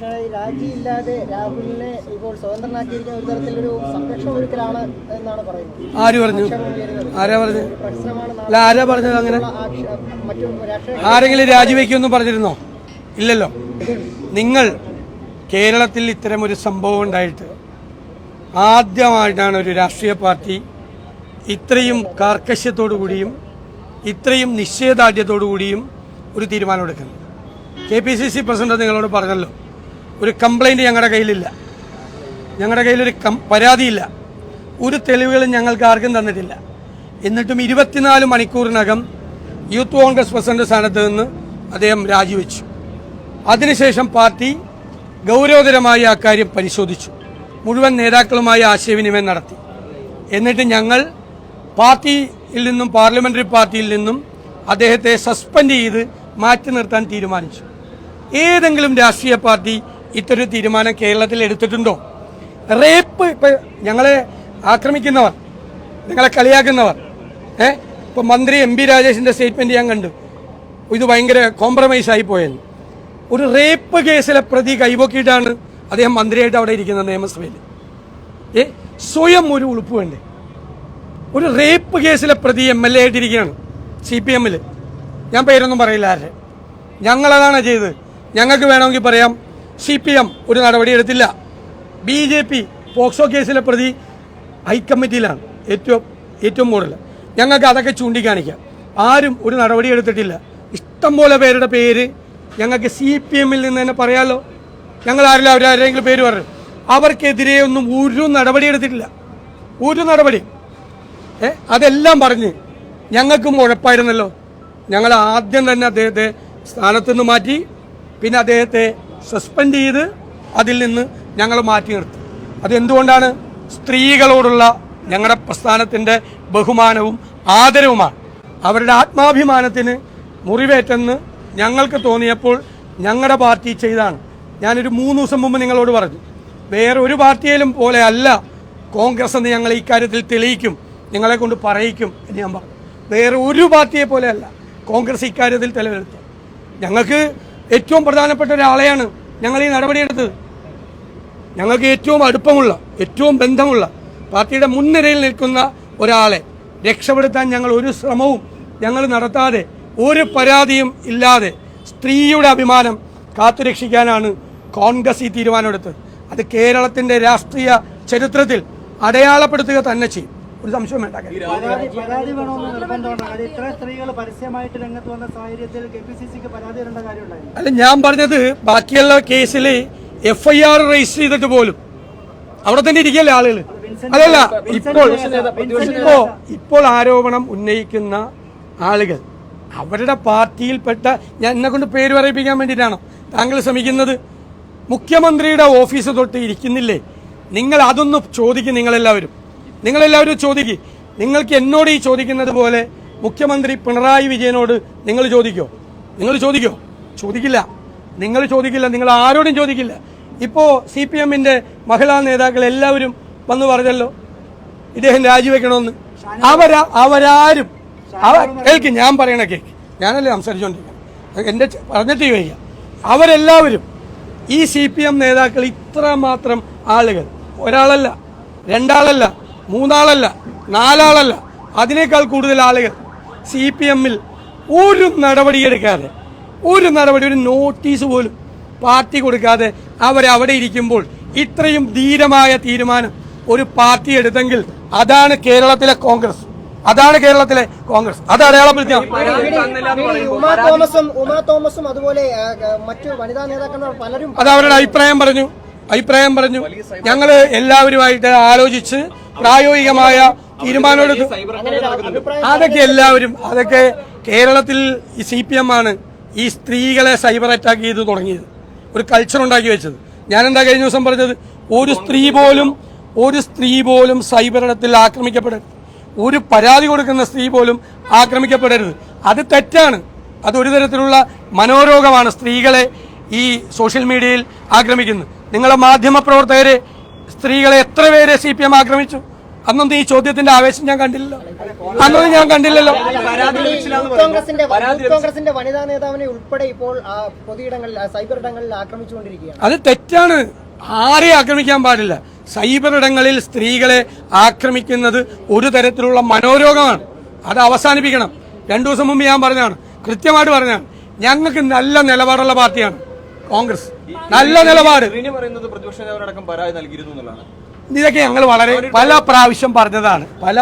പക്ഷേ രാജിയില്ലാതെ രാഹുലിനെ ഇപ്പോൾ സ്വതന്ത്രനാക്കിയിരിക്കുന്ന ഒരു തരത്തിലൊരു സംരക്ഷണ ഒരുക്കലാണ് എന്നാണ് പറയുന്നത്. ആര് പറഞ്ഞു? ആരാ പറഞ്ഞത്? അല്ല, ആരാ പറഞ്ഞത് അങ്ങനെ? ആരെങ്കിലും രാജിവെക്കുമെന്ന് പറഞ്ഞിരുന്നോ? ഇല്ലല്ലോ. നിങ്ങൾ കേരളത്തിൽ ഇത്തരമൊരു സംഭവം ഉണ്ടായിട്ട് ആദ്യമായിട്ടാണ് ഒരു രാഷ്ട്രീയ പാർട്ടി ഇത്രയും കാർക്കശ്യത്തോടു കൂടിയും ഇത്രയും നിശ്ചയദാർഢ്യത്തോടു കൂടിയും ഒരു തീരുമാനമെടുക്കുന്നത്. KPCC പ്രസിഡന്റ് നിങ്ങളോട് പറഞ്ഞല്ലോ, ഒരു കംപ്ലൈൻറ്റ് ഞങ്ങളുടെ കയ്യിലില്ല, ഞങ്ങളുടെ കയ്യിലൊരു പരാതിയില്ല, ഒരു തെളിവുകളും ഞങ്ങൾക്ക് ആർക്കും തന്നിട്ടില്ല. എന്നിട്ടും 24 മണിക്കൂറിനകം യൂത്ത് കോൺഗ്രസ് പ്രസിഡന്റ് സ്ഥാനത്ത് നിന്ന് അദ്ദേഹം രാജിവെച്ചു. അതിനുശേഷം പാർട്ടി ഗൗരവതരമായി ആ കാര്യം പരിശോധിച്ചു, മുഴുവൻ നേതാക്കളുമായി ആശയവിനിമയം നടത്തി. എന്നിട്ട് ഞങ്ങൾ പാർട്ടിയിൽ നിന്നും, പാർലമെന്ററി പാർട്ടിയിൽ നിന്നും അദ്ദേഹത്തെ സസ്പെൻഡ് ചെയ്ത് മാറ്റി നിർത്താൻ തീരുമാനിച്ചു. ഏതെങ്കിലും രാഷ്ട്രീയ പാർട്ടി ഇത്തരം തീരുമാനം കേരളത്തിൽ എടുത്തിട്ടുണ്ടോ? റേപ്പ്, ഇപ്പം ഞങ്ങളെ ആക്രമിക്കുന്നവർ, ഞങ്ങളെ കളിയാക്കുന്നവർ, ഇപ്പം മന്ത്രി MP രാജേഷിൻ്റെ സ്റ്റേറ്റ്മെൻറ്റ് ഞാൻ കണ്ടു, ഇത് ഭയങ്കര കോംപ്രമൈസായി പോയെന്ന്. ഒരു റേപ്പ് കേസിലെ പ്രതി കൈപൊക്കിയിട്ടാണ് അദ്ദേഹം മന്ത്രിയായിട്ട് അവിടെ ഇരിക്കുന്നത് നിയമസഭയിൽ. സ്വയം ഒരു ഉളുപ്പ് വേണ്ടേ? ഒരു റേപ്പ് കേസിലെ പ്രതി MLA ആയിട്ടിരിക്കുകയാണ് CPM-ൽ. ഞാൻ പേരൊന്നും പറയില്ല ആരുടെ. ഞങ്ങളതാണ് ചെയ്തത്. ഞങ്ങൾക്ക് വേണമെങ്കിൽ പറയാം CPM ഒരു നടപടിയെടുത്തില്ല. BJP പോക്സോ കേസിലെ പ്രതി ഹൈക്കമ്മിറ്റിയിലാണ്, ഏറ്റവും കൂടുതൽ. ഞങ്ങൾക്ക് അതൊക്കെ ചൂണ്ടിക്കാണിക്കാം. ആരും ഒരു നടപടി എടുത്തിട്ടില്ല. ഇഷ്ടംപോലെ പേരുടെ പേര് ഞങ്ങൾക്ക് CPM-ൽ നിന്ന് തന്നെ പറയാമല്ലോ. ഞങ്ങൾ അവരാരെങ്കിലും പേര് പറഞ്ഞു. അവർക്കെതിരെ ഒന്നും ഒരു നടപടി എടുത്തിട്ടില്ല, ഒരു നടപടി. അതെല്ലാം പറഞ്ഞ് ഞങ്ങൾക്കും ഉഴപ്പായിരുന്നല്ലോ. ഞങ്ങൾ ആദ്യം തന്നെ അദ്ദേഹത്തെ സ്ഥാനത്ത് നിന്ന് മാറ്റി, പിന്നെ അദ്ദേഹത്തെ സസ്പെൻഡ് ചെയ്ത് അതിൽ നിന്ന് ഞങ്ങൾ മാറ്റി നിർത്തി. അതെന്തുകൊണ്ടാണ്? സ്ത്രീകളോടുള്ള ഞങ്ങളുടെ പ്രസ്ഥാനത്തിൻ്റെ ബഹുമാനവും ആദരവുമാണ്. അവരുടെ ആത്മാഭിമാനത്തിന് മുറിവേറ്റെന്ന് ഞങ്ങൾക്ക് തോന്നിയപ്പോൾ ഞങ്ങളുടെ പാർട്ടി ചെയ്താണ്. ഞാനൊരു 3 ദിവസം മുമ്പ് നിങ്ങളോട് പറഞ്ഞു, വേറെ ഒരു പാർട്ടിയിലും പോലെ അല്ല കോൺഗ്രസ് എന്ന് ഞങ്ങൾ ഇക്കാര്യത്തിൽ തെളിയിക്കും, നിങ്ങളെ കൊണ്ട് പറയിക്കും എന്ന് ഞാൻ പറഞ്ഞു. വേറെ ഒരു പാർട്ടിയെ പോലെയല്ല കോൺഗ്രസ് ഇക്കാര്യത്തിൽ തെളിവെടുത്തത്. ഞങ്ങൾക്ക് ഏറ്റവും പ്രധാനപ്പെട്ട ഒരാളെയാണ് ഞങ്ങൾ ഈ നടപടിയെടുത്തത്. ഞങ്ങൾക്ക് ഏറ്റവും അടുപ്പമുള്ള, ഏറ്റവും ബന്ധമുള്ള, പാർട്ടിയുടെ മുൻനിരയിൽ നിൽക്കുന്ന ഒരാളെ രക്ഷപ്പെടുത്താൻ ഞങ്ങൾ ഒരു ശ്രമവും ഞങ്ങൾ നടത്താതെ, ഒരു പരാതിയും ഇല്ലാതെ സ്ത്രീയുടെ അഭിമാനം കാത്തുരക്ഷിക്കാനാണ് കോൺഗ്രസ് ഈ തീരുമാനമെടുത്തത്. അത് കേരളത്തിൻ്റെ രാഷ്ട്രീയ ചരിത്രത്തിൽ അടയാളപ്പെടുത്തുക തന്നെ ചെയ്യും, ഒരു സംശയം വേണ്ട. അല്ല, ഞാൻ പറഞ്ഞത് ബാക്കിയുള്ള കേസിൽ FIR രജിസ്റ്റർ ചെയ്തിട്ട് പോലും അവിടെ തന്നെ ഇരിക്കല്ലേ ആളുകൾ. അതല്ല, ഇപ്പോൾ ആരോപണം ഉന്നയിക്കുന്ന ആളുകൾ അവരുടെ പാർട്ടിയിൽപ്പെട്ട, ഞാൻ എന്നെ കൊണ്ട് പേര് പറയിപ്പിക്കാൻ വേണ്ടിയിട്ടാണോ താങ്കൾ ശ്രമിക്കുന്നത്? മുഖ്യമന്ത്രിയുടെ ഓഫീസ് തൊട്ട് ഇരിക്കുന്നില്ലേ? നിങ്ങൾ അതൊന്ന് ചോദിക്കും. നിങ്ങളെല്ലാവരും ചോദിക്കും. നിങ്ങൾക്ക് എന്നോട് ഈ ചോദിക്കുന്നത് പോലെ മുഖ്യമന്ത്രി പിണറായി വിജയനോട് നിങ്ങൾ ചോദിക്കോ? ചോദിക്കില്ല. നിങ്ങൾ ആരോടും ചോദിക്കില്ല. ഇപ്പോൾ CPM-ന്റെ മഹിളാ നേതാക്കൾ എല്ലാവരും വന്ന് പറഞ്ഞല്ലോ ഇദ്ദേഹം രാജിവെക്കണമെന്ന്. അവരാരും കേൾക്ക്, ഞാൻ പറയണ കേൾക്ക്, ഞാനല്ലേ സംസാരിച്ചുകൊണ്ടിരിക്കുന്നത്, എൻ്റെ പറഞ്ഞിട്ട് വയ്യ. അവരെല്ലാവരും ഈ CPM നേതാക്കൾ ഇത്രമാത്രം ആളുകൾ, ഒരാളല്ല, 2 ആളല്ല, 3 ആളല്ല, 4 ആളല്ല, അതിനേക്കാൾ കൂടുതൽ ആളുകൾ CPM-ൽ ഒരു നടപടിയെടുക്കാതെ, ഒരു നോട്ടീസ് പോലും പാർട്ടി കൊടുക്കാതെ അവരവിടെ ഇരിക്കുമ്പോൾ ഇത്രയും ധീരമായ തീരുമാനം ഒരു പാർട്ടി എടുത്തെങ്കിൽ അതാണ് കേരളത്തിലെ കോൺഗ്രസ്. അത് അടയാളപ്പെടുത്തിയ അതുപോലെ മറ്റു വനിതാ നേതാക്കൾ പലരും അത് അവരുടെ അഭിപ്രായം പറഞ്ഞു. ഞങ്ങൾ എല്ലാവരുമായിട്ട് ആലോചിച്ച് പ്രായോഗികമായ തീരുമാനമെടുത്തു. അതൊക്കെ കേരളത്തിൽ ഈ CPM ആണ് ഈ സ്ത്രീകളെ സൈബർ അറ്റാക്ക് ചെയ്ത് തുടങ്ങിയത്, ഒരു കൾച്ചർ ഉണ്ടാക്കി വെച്ചത്. ഞാനെന്താ കഴിഞ്ഞ ദിവസം പറഞ്ഞത്? ഒരു സ്ത്രീ പോലും സൈബർ ഇടത്തിൽ ആക്രമിക്കപ്പെടരുത്, ഒരു പരാതി കൊടുക്കുന്ന സ്ത്രീ പോലും ആക്രമിക്കപ്പെടരുത്. അത് തെറ്റാണ്. അതൊരു തരത്തിലുള്ള മനോരോഗമാണ് സ്ത്രീകളെ ഈ സോഷ്യൽ മീഡിയയിൽ ആക്രമിക്കുന്നത്. നിങ്ങളെ മാധ്യമപ്രവർത്തകരെ, സ്ത്രീകളെ എത്ര പേരെ CPM ആക്രമിച്ചു? അന്നൊന്നും ഈ ചോദ്യത്തിന്റെ ആവേശം ഞാൻ കണ്ടില്ലല്ലോ. അന്നൊന്നും ഞാൻ കണ്ടില്ലല്ലോ. കോൺഗ്രസിന്റെ വനിതാ നേതാവിനെ ഉൾപ്പെടെ ഇപ്പോൾ പൊതുയിടങ്ങളിൽ സൈബർ ഇടങ്ങളിൽ ആക്രമിച്ചുകൊണ്ടിരിക്കുകയാണ്. അത് തെറ്റാണ്. ആരെയും ആക്രമിക്കാൻ പാടില്ല. സൈബർ ഇടങ്ങളിൽ സ്ത്രീകളെ ആക്രമിക്കുന്നത് ഒരു തരത്തിലുള്ള മനോരോഗമാണ്. അത് അവസാനിപ്പിക്കണം. 2 ദിവസം മുമ്പ് ഞാൻ പറഞ്ഞതാണ്, കൃത്യമായിട്ട് പറഞ്ഞതാണ്. ഞങ്ങൾക്ക് നല്ല നിലപാടുള്ള പാർട്ടിയാണ് കോൺഗ്രസ്. നല്ല നിലപാട്. പ്രതിപക്ഷ നേതാവിനടക്കം പരാതി നൽകിയിരുന്നു എന്നുള്ളതാണ്. ഇതൊക്കെ ഞങ്ങൾ വളരെ പല പ്രാവശ്യം പറഞ്ഞതാണ്. പല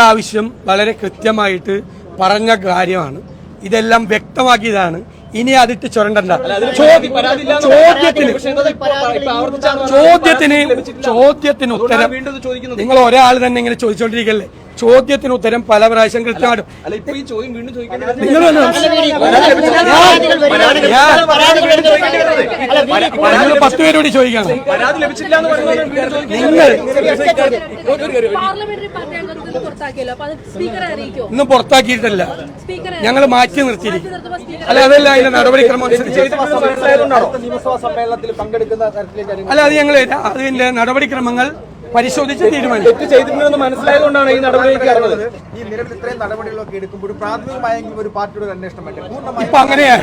പ്രാവശ്യം വളരെ കൃത്യമായിട്ട് പറഞ്ഞ കാര്യമാണ്. ഇതെല്ലാം വ്യക്തമാക്കിയതാണ്. ഇനി അതിട്ട് ചുരണ്ടണ്ട. ചോദ്യത്തിന് ഉത്തരം നിങ്ങൾ ഒരാൾ തന്നെ ഇങ്ങനെ ചോദിച്ചോണ്ടിരിക്കല്ലേ. ചോദ്യത്തിന് ഉത്തരം പല പ്രാവശ്യം കൃത്യമായിട്ടും നിങ്ങൾ 10 പേരോട് ചോദിക്കണം. നിങ്ങൾ ഇന്നും പുറത്താക്കിയിട്ടല്ല, ഞങ്ങൾ മാറ്റി നിർത്തിയിരിക്കും. അല്ല, അതല്ല അതിന്റെ നടപടിക്രമം അനുസരിച്ച്. സമ്മേളനത്തിൽ പങ്കെടുക്കുന്ന അല്ല, അത് ഞങ്ങൾ അതിന്റെ നടപടിക്രമങ്ങൾ പരിശോധിച്ച് തീരുമാനിച്ചു. മനസ്സിലായതുകൊണ്ടാണ് ഈ നടപടിയിലേക്ക് ഇറങ്ങുന്നത്. ഈ നിലവിൽ ഇത്രയും നടപടികളൊക്കെ എടുക്കുമ്പോൾ പ്രാഥമികമായെങ്കിലും ഒരു പാർട്ടിയുടെ ഒരു അന്വേഷണം വേണ്ടേ? ഇപ്പൊ അങ്ങനെയാ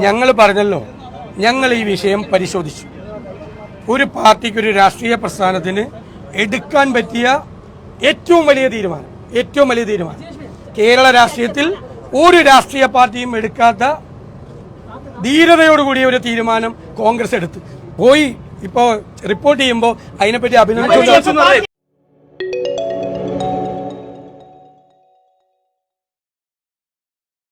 ഞങ്ങൾ പറഞ്ഞല്ലോ ഞങ്ങൾ ഈ വിഷയം പരിശോധിച്ചു. ഒരു പാർട്ടിക്ക്, ഒരു രാഷ്ട്രീയ പ്രസ്ഥാനത്തിന് എടുക്കാൻ പറ്റിയ ഏറ്റവും വലിയ തീരുമാനം കേരള രാഷ്ട്രീയത്തിൽ ഒരു രാഷ്ട്രീയ പാർട്ടിയും എടുക്കാത്ത ധീരതയോടുകൂടിയ ഒരു തീരുമാനം കോൺഗ്രസ് എടുത്തു പോയി. ഇപ്പോൾ റിപ്പോർട്ട് ചെയ്യുമ്പോൾ അതിനെപ്പറ്റി അഭിനന്ദിച്ചു.